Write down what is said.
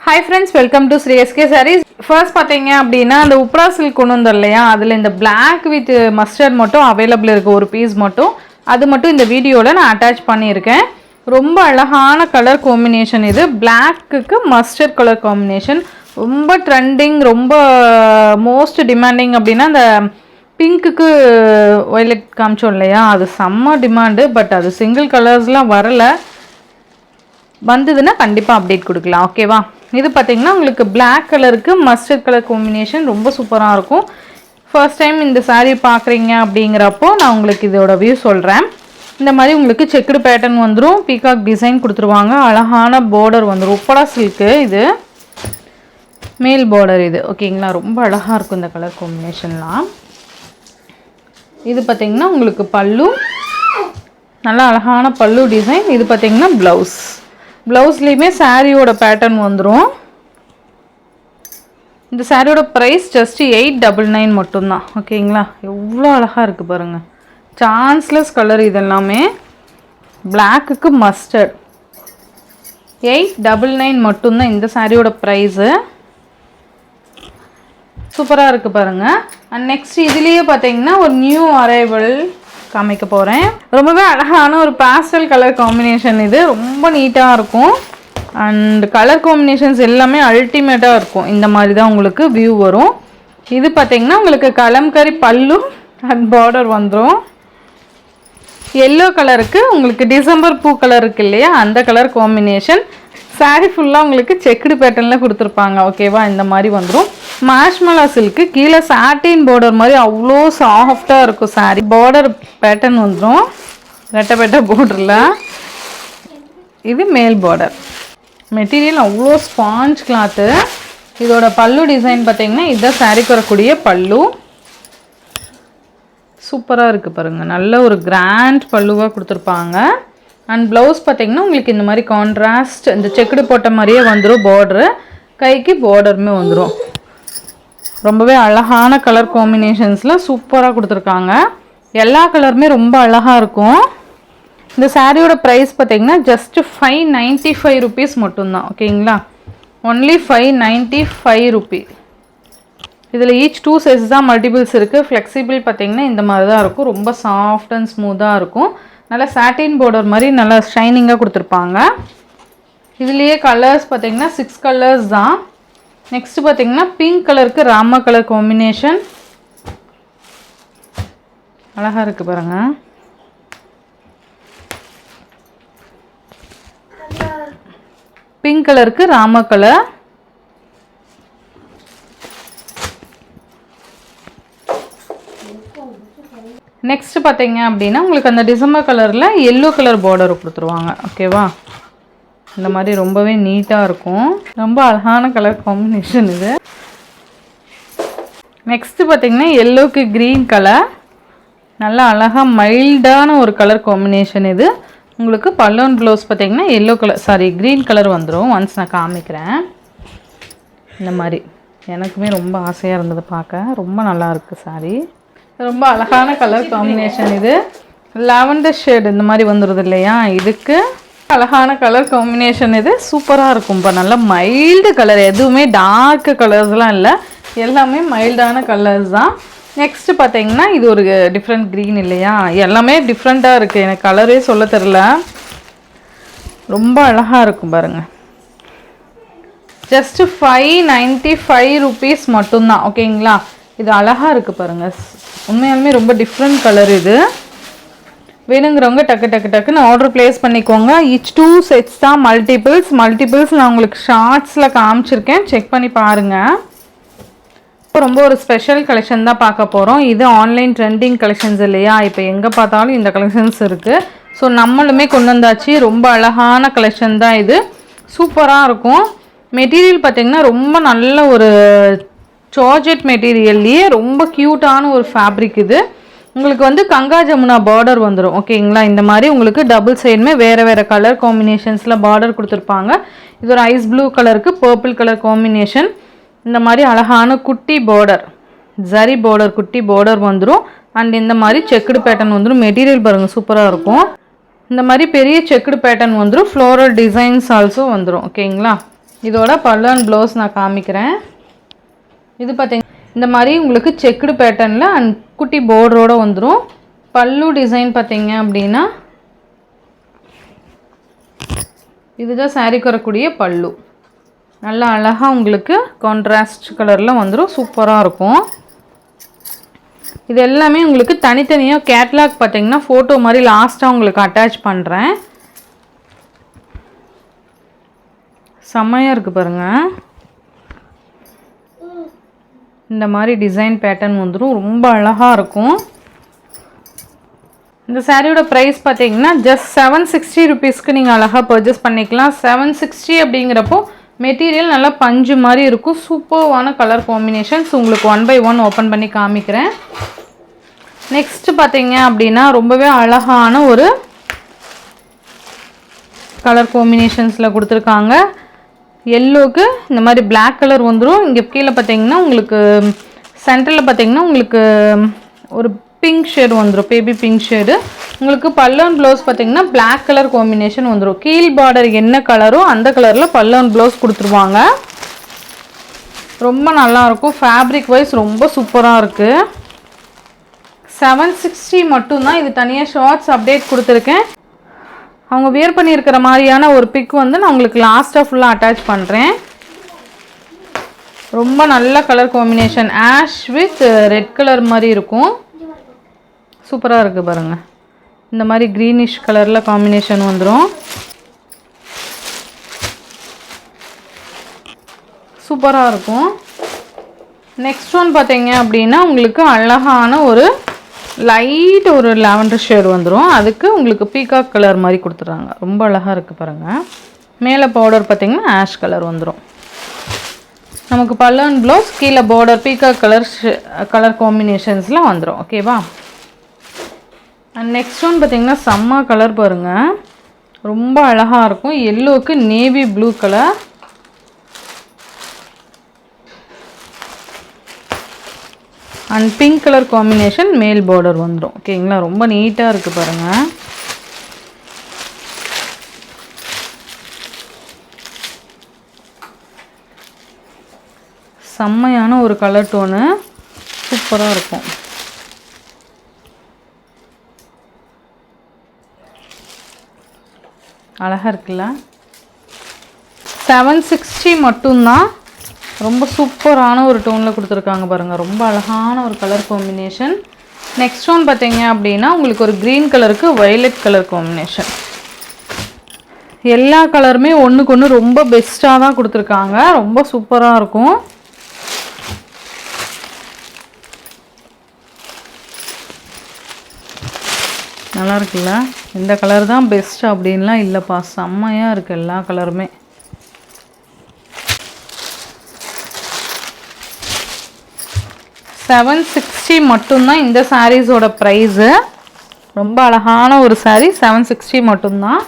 Hi friends, welcome to Sri SK Sarees. First பாத்தீங்க அப்படினா அந்த உப்ரா சில்க் கொண்டு வந்தோம் இல்லையா, அதுல இந்த black with mustard மட்டும் அவைலபிள் இருக்கு, ஒரு பீஸ் மட்டும். அது மட்டும் இந்த வீடியோல நான் அட்டாச் பண்ணியிருக்கேன். ரொம்ப அழகான கலர் காம்பினேஷன் இது. blackக்கு mustard கலர் காம்பினேஷன் ரொம்ப ட்ரெண்டிங், ரொம்ப மோஸ்ட் டிமாண்டிங் அப்படினா அந்த பிங்க்குக்கு வயலட் காமிச்சோம் இல்லையா, அது செம்ம டிமாண்டு. பட் அது சிங்கிள் கலர்ஸ்லாம் வரல, வந்ததுன்னா கண்டிப்பாக அப்டேட் கொடுக்கலாம். ஓகேவா? இது பார்த்தீங்கன்னா உங்களுக்கு பிளாக் கலருக்கு மஸ்டர்ட் கலர் காம்பினேஷன் ரொம்ப சூப்பராக இருக்கும். ஃபர்ஸ்ட் டைம் இந்த சாரீ பார்க்குறீங்க அப்படிங்கிறப்போ நான் உங்களுக்கு இதோட வியூ சொல்கிறேன். இந்த மாதிரி உங்களுக்கு செக்குடு பேட்டர்ன் வந்துடும், பீகாக் டிசைன் கொடுத்துருவாங்க, அழகான பார்டர் வந்துடும். உப்படா சில்க்கு இது, மேல் பார்டர் இது. ஓகேங்களா? ரொம்ப அழகாக இருக்கும் இந்த கலர் காம்பினேஷன்லாம். இது பார்த்தீங்கன்னா உங்களுக்கு பல்லு, நல்லா அழகான பல்லு டிசைன். இது பார்த்தீங்கன்னா ப்ளவுஸ், ப்ளவுஸ்லேயுமே சாரியோட பேட்டர்ன் வந்துடும். இந்த சாரியோட ப்ரைஸ் ஜஸ்ட் 899 மட்டும்தான். ஓகேங்களா? எவ்வளோ அழகாக இருக்குது பாருங்கள், சான்ஸ்லெஸ் கலர் இதெல்லாமே. பிளாக்குக்கு மஸ்டர்ட் 899 மட்டும்தான் இந்த சாரியோட ப்ரைஸு. சூப்பராக இருக்குது பாருங்கள். அண்ட் நெக்ஸ்ட் இதுலேயே பார்த்தீங்கன்னா ஒரு நியூ அரைவல் காமிக்க போகிறேன். ரொம்பவே அழகான ஒரு பாஸ்டல் கலர் காம்பினேஷன் இது, ரொம்ப நீட்டாக இருக்கும். அண்ட் கலர் காம்பினேஷன்ஸ் எல்லாமே அல்டிமேட்டாக இருக்கும். இந்த மாதிரி தான் உங்களுக்கு வியூ வரும். இது பார்த்திங்கன்னா உங்களுக்கு கலம்கரி பல்லு அண்ட் பார்டர் வந்துடும். எல்லோ கலருக்கு உங்களுக்கு டிசம்பர் பூ கலர் இருக்கு இல்லையா, அந்த கலர் காம்பினேஷன். சாரீ ஃபுல்லாக உங்களுக்கு செக்குடு பேட்டர்னில் கொடுத்துருப்பாங்க. ஓகேவா? இந்த மாதிரி வந்துடும். மாஷ்மலா சில்க்கு, கீழே சாட்டின் பார்டர் மாதிரி அவ்வளோ சாஃப்டாக இருக்கும் சாரீ. பார்டர் பேட்டர்ன் வந்துடும் ரெட்டை பார்டரில். இது மேல் பார்டர். மெட்டீரியல் அவ்வளோ ஸ்பாஞ்ச் கிளாத்து. இதோட பல்லு டிசைன் பார்த்தீங்கன்னா இதுதான் சாரீக்கு வரக்கூடிய பல்லு. சூப்பராக இருக்குது பாருங்கள், நல்ல ஒரு கிராண்ட் பல்லுவாக கொடுத்துருப்பாங்க. அண்ட் ப்ளவுஸ் பார்த்தீங்கன்னா உங்களுக்கு இந்த மாதிரி கான்ட்ராஸ்ட், இந்த செக்குடு போட்ட மாதிரியே வந்துடும். பார்டரு, கைக்கு பார்டருமே வந்துடும். ரொம்பவே அழகான கலர் காம்பினேஷன்ஸில் சூப்பராக கொடுத்துருக்காங்க. எல்லா கலருமே ரொம்ப அழகாக இருக்கும். இந்த சாரியோட ப்ரைஸ் பார்த்தீங்கன்னா ஜஸ்ட் 595 ருபீஸ் மட்டும்தான். ஓகேங்களா? Only 595 rupee. இதில் ஈச் 2 சைஸ் தான் மல்டிபிள்ஸ் இருக்குது. ஃப்ளெக்சிபிள் பார்த்தீங்கன்னா இந்த மாதிரி தான் இருக்கும், ரொம்ப சாஃப்ட் அண்ட் ஸ்மூத்தாக இருக்கும். நல்லா சாட்டின் பார்டர் மாதிரி நல்லா ஷைனிங்காக கொடுத்துருப்பாங்க. இதுலேயே கலர்ஸ் பார்த்தீங்கன்னா 6 கலர்ஸ் தான். நெக்ஸ்ட் பார்த்தீங்கன்னா பிங்க் கலருக்கு ராமா கலர் காம்பினேஷன், அழகாக இருக்குது பாருங்கள். பிங்க் கலருக்கு ராமா கலர். நெக்ஸ்ட் பார்த்தீங்க அப்படின்னா உங்களுக்கு அந்த டிசம்பர் கலரில் எல்லோ கலர் பார்டர் கொடுத்துருவாங்க. ஓகேவா? இந்த மாதிரி ரொம்பவே நீட்டாக இருக்கும், ரொம்ப அழகான கலர் காம்பினேஷன் இது. நெக்ஸ்ட்டு பார்த்தீங்கன்னா எல்லோக்கு க்ரீன் கலர், நல்லா அழகாக மைல்டான ஒரு கலர் காம்பினேஷன் இது. உங்களுக்கு பல்லோன் ப்ளவுஸ் பார்த்தீங்கன்னா yellow colour, sorry green colour வந்துடும். ஒன்ஸ் நான் காமிக்கிறேன். இந்த மாதிரி எனக்குமே ரொம்ப ஆசையாக இருந்தது பார்க்க, ரொம்ப நல்லா இருக்குது சாரி. ரொம்ப அழகான கலர் காம்பினேஷன் இது. லாவெண்டர் ஷேட் இந்த மாதிரி வந்துடுது இல்லையா, இதுக்கு அழகான கலர் காம்பினேஷன் இது. சூப்பராக இருக்கும். இப்போ நல்லா மைல்டு கலர், எதுவுமே டார்க்கு கலர்ஸ்லாம் இல்லை, எல்லாமே மைல்டான கலர்ஸ் தான். நெக்ஸ்ட்டு பார்த்தீங்கன்னா இது ஒரு டிஃப்ரெண்ட் க்ரீன் இல்லையா, எல்லாமே டிஃப்ரெண்ட்டாக இருக்குது, எனக்கு கலரே சொல்ல தெரில. ரொம்ப அழகாக இருக்கும் பாருங்கள். ஜஸ்ட்டு 595 ருபீஸ் மட்டும்தான். ஓகேங்களா? இது அழகாக இருக்குது பாருங்கள், உண்மையாலுமே ரொம்ப டிஃப்ரெண்ட் கலர் இது. வேணுங்கிறவங்க டக்குன்னு ஆர்டர் ப்ளேஸ் பண்ணிக்கோங்க. ஈச் 2 செட்ஸ் தான் மல்டிபிள்ஸ் நான் உங்களுக்கு ஷார்ட்ஸில் காமிச்சிருக்கேன், செக் பண்ணி பாருங்கள். இப்போ ரொம்ப ஒரு ஸ்பெஷல் கலெக்ஷன் தான் பார்க்க போகிறோம். இது ஆன்லைன் ட்ரெண்டிங் கலெக்ஷன்ஸ் இல்லையா, இப்போ எங்கே பார்த்தாலும் இந்த கலெக்ஷன்ஸ் இருக்குது. ஸோ நம்மளுமே கொண்டு வந்தாச்சு. ரொம்ப அழகான கலெக்ஷன் தான் இது, சூப்பராக இருக்கும். மெட்டீரியல் பார்த்திங்கன்னா ரொம்ப நல்ல ஒரு ஜார்ஜெட் மெட்டீரியல்லையே ரொம்ப க்யூட்டான ஒரு ஃபேப்ரிக் இது. உங்களுக்கு வந்து கங்கா ஜமுனா பார்டர் வந்துடும். ஓகேங்களா? இந்த மாதிரி உங்களுக்கு டபுள் சைடுமே வேறு கலர் காம்பினேஷன்ஸில் பார்டர் கொடுத்துருப்பாங்க. இது ஒரு ஐஸ் ப்ளூ கலருக்கு பர்பிள் கலர் காம்பினேஷன். இந்த மாதிரி அழகான குட்டி பார்டர், ஜரி பார்டர், குட்டி பார்டர் வந்துடும். அண்ட் இந்த மாதிரி செக்குடு பேட்டர்ன் வந்துடும். மெட்டீரியல் பாருங்கள், சூப்பராக இருக்கும். இந்த மாதிரி பெரிய செக்குடு பேட்டர்ன் வந்துடும். ஃப்ளோரல் டிசைன்ஸ் ஆல்சோ வந்துடும். ஓகேங்களா? இதோட பல்லு அண்ட் ப்ளவுஸ் நான் காமிக்கிறேன். இது பார்த்தீங்கன்னா இந்த மாதிரி உங்களுக்கு செக்குடு பேட்டர்னில் அண்ட் குட்டி பார்டரோடு வந்துடும். பல்லு டிசைன் பார்த்தீங்க அப்படின்னா இதுதான் சாரீக்கு வரக்கூடிய பல்லு. நல்லா அழகாக உங்களுக்கு கான்ட்ராஸ்ட் கலரில் வந்துடும். சூப்பராக இருக்கும். இது எல்லாமே உங்களுக்கு தனித்தனியாக கேட்லாக் பார்த்தீங்கன்னா ஃபோட்டோ மாதிரி லாஸ்ட்டாக உங்களுக்கு அட்டாச் பண்ணுறேன். செம்மையாக இருக்குது பாருங்கள். இந்த மாதிரி டிசைன் பேட்டர்ன் வந்துடும். ரொம்ப அழகாக இருக்கும். இந்த சாரியோட ப்ரைஸ் பார்த்தீங்கன்னா ஜஸ்ட் 760 ருபீஸ்க்கு நீங்கள் அழகாக பர்ச்சேஸ் பண்ணிக்கலாம். 760 அப்படிங்கிறப்போ மெட்டீரியல் நல்லா பஞ்சு மாதிரி இருக்கும். சூப்பர்வான கலர் காம்பினேஷன்ஸ் உங்களுக்கு 1 by 1 ஓப்பன் பண்ணி காமிக்கிறேன். நெக்ஸ்ட்டு பார்த்தீங்க அப்படின்னா ரொம்பவே அழகான ஒரு கலர் காம்பினேஷன்ஸில் கொடுத்துருக்காங்க. எல்லோவுக்கு இந்த மாதிரி பிளாக் கலர் வந்துடும். இங்கே கீழே பார்த்தீங்கன்னா உங்களுக்கு சென்டரில் பார்த்தீங்கன்னா உங்களுக்கு ஒரு பிங்க் ஷேடு வந்துடும், பேபி பிங்க் ஷேடு. உங்களுக்கு பல்லு அண்ட் ப்ளவுஸ் பார்த்தீங்கன்னா பிளாக் கலர் காம்பினேஷன் வந்துடும். கீழ் பார்டர் என்ன கலரோ அந்த கலரில் பல்லு அண்ட் ப்ளவுஸ் கொடுத்துருவாங்க. ரொம்ப நல்லாயிருக்கும். ஃபேப்ரிக் வைஸ் ரொம்ப சூப்பராக இருக்குது. 760 மட்டும்தான். இது தனியாக ஷார்ட்ஸ் அப்டேட் கொடுத்துருக்கேன். அவங்க வியர் பண்ணியிருக்கிற மாதிரியான ஒரு பிக் வந்து நான் உங்களுக்கு லாஸ்ட்டாக ஃபுல்லாக அட்டாச் பண்ணுறேன். ரொம்ப நல்ல colour combination. Ash with red colour மாதிரி இருக்கும். சூப்பராக இருக்குது பாருங்கள். இந்த மாதிரி க்ரீனிஷ் கலரில் காம்பினேஷன் வந்துடும். சூப்பராக இருக்கும். நெக்ஸ்ட் ஒன் பார்த்தீங்க அப்படின்னா உங்களுக்கு அழகான ஒரு லைட் ஒரு லாவெண்டர் ஷேடு வந்துடும். அதுக்கு உங்களுக்கு பீகாக் கலர் மாதிரி கொடுத்துட்றாங்க. ரொம்ப அழகாக இருக்குது பாருங்கள். மேலே பார்டர் பார்த்திங்கன்னா ஆஷ் கலர் வந்துடும். நமக்கு பல்லு அண்ட் ப்ளவுஸ் கீழே பார்டர் பீகாக் கலர் காம்பினேஷன்ஸில் வந்துடும். ஓகேவா? அண்ட் நெக்ஸ்ட் ஒன் பார்த்திங்கன்னா செம்ம கலர் பாருங்கள். ரொம்ப அழகாக இருக்கும். எல்லோவுக்கு navy blue colour. And pink colour combination மேல் பார்டர் வந்துடும். ஓகேங்களா? ரொம்ப நீட்டாக இருக்குது பாருங்கள். செம்மையான ஒரு கலர் டோனு. சூப்பராக இருக்கும். அழகாக இருக்குல்ல? 760 மட்டும்தான். ரொம்ப சூப்பரான ஒரு டோனில் கொடுத்துருக்காங்க பாருங்கள். ரொம்ப அழகான ஒரு கலர் காம்பினேஷன். நெக்ஸ்ட் ஒன் பார்த்தீங்க அப்படின்னா உங்களுக்கு ஒரு க்ரீன் கலருக்கு வயலட் கலர் காம்பினேஷன். எல்லா கலருமே ஒன்றுக்கு ஒன்று ரொம்ப பெஸ்ட்டாக தான் கொடுத்துருக்காங்க. ரொம்ப சூப்பராக இருக்கும். நல்லா இருக்குல்ல? இந்த கலர் தான் பெஸ்ட் அப்படின்லாம் இல்லைப்பா. செம்மையாக இருக்குது எல்லா கலருமே. $760 மட்டும்தான் இந்த சாரீஸோட ப்ரைஸு. ரொம்ப அழகான ஒரு சாரீ. 760 மட்டும்தான்.